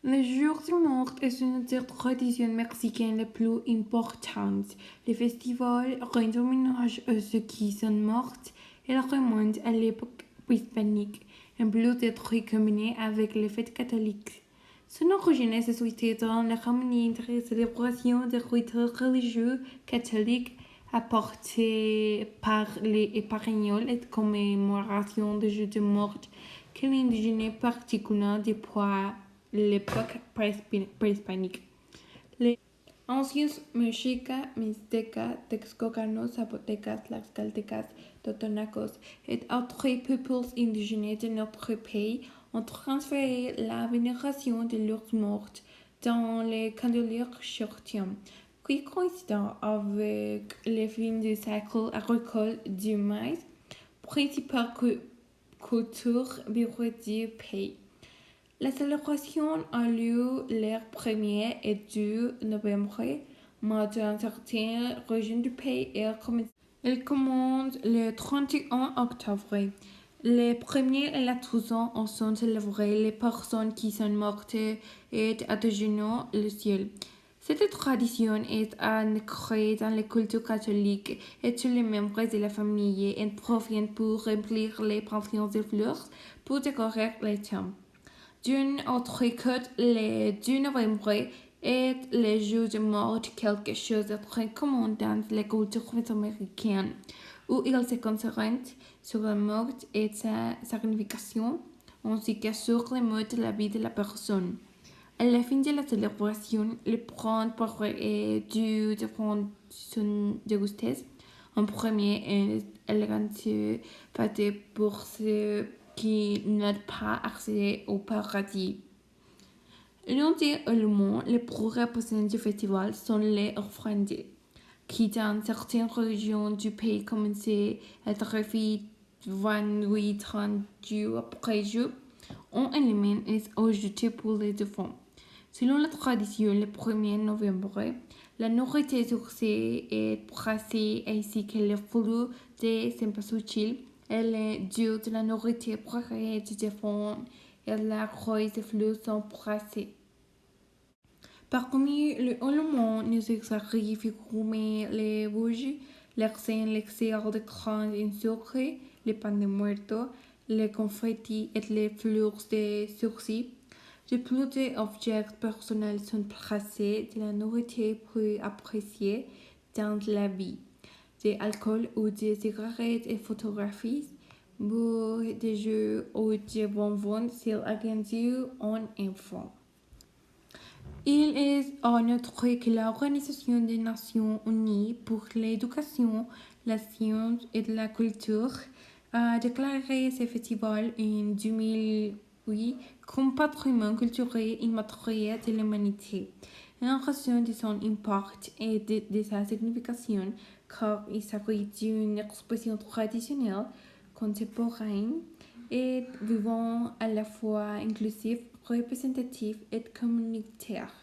Le jour du mort est une des traditions mexicaines les plus importantes. Le festival rend hommage à ceux qui sont morts et remonte à l'époque hispanique, en plus d'être combiné avec les fêtes catholiques. Son origine se situe dans la harmonie entre les célébrations des rites religieux catholiques apportés par les Espagnols et commémoration des jours de mort que l'indigène particulier depuis l'époque préhispanique. Les anciens mexicas, mixtecas, texcocanos, zapotecas, tlaxcaltecas, totonacos et autres peuples indigènes de notre pays ont transféré la vénération de leurs morts dans les calendriers chrétiens, qui coïncident avec les fins du cycle agricole du maïs, principale culture biologique du pays. La célébration a lieu le 1er et 2 novembre, mais dans certaines régions du pays, elle commence le 31 octobre. Le 1er et le 12 sont célébrés les personnes qui sont mortes et atteignent le ciel. Cette tradition est ancrée dans la culture catholique et tous les membres de la famille en profitent pour remplir les pantheons de fleurs pour décorer les tombes. D'une autre côté, le 2 novembre est le jour de mort, quelque chose de très commun dans la culture américaine, où il se concentre sur la mort et sa signification, ainsi que sur le mode de la vie de la personne. À la fin de la célébration, le prendre est dû devant son dégustation. En premier est élégant pâté pour ceux qui n'ont pas accès au paradis. L'un des éléments les plus représentants du festival sont les offrandes, qui dans certaines régions du pays commencent à être faites 28-30 jours après jour. Un élément est ajouté pour les enfants. Selon la tradition, le 1er novembre, la nourriture sucrée est brassée ainsi que le fruit de cempasúchil et le dieu de la nourriture préférée des enfants et la rose de fleurs sont brassés. Parmi les éléments nécessaires figurent les bougies, les raisins, les sirop de graines en sucre, les pains de muerto, les confettis et les fleurs de sourcil. De plus d'objets personnels sont placés de la nourriture plus appréciée dans la vie, de l'alcool ou des cigarettes et photographies, pour des jeux ou des bonbons s'il agrandit un enfant. Il est à noter que l'Organisation des Nations Unies pour l'éducation, la science et la culture a déclaré ce festival en 2008 comme patrimoine culturel immatériel de l'humanité, en raison de son impact et de sa signification, car il s'agit d'une expression traditionnelle, contemporaine et vivant à la fois inclusive, représentative et communautaire.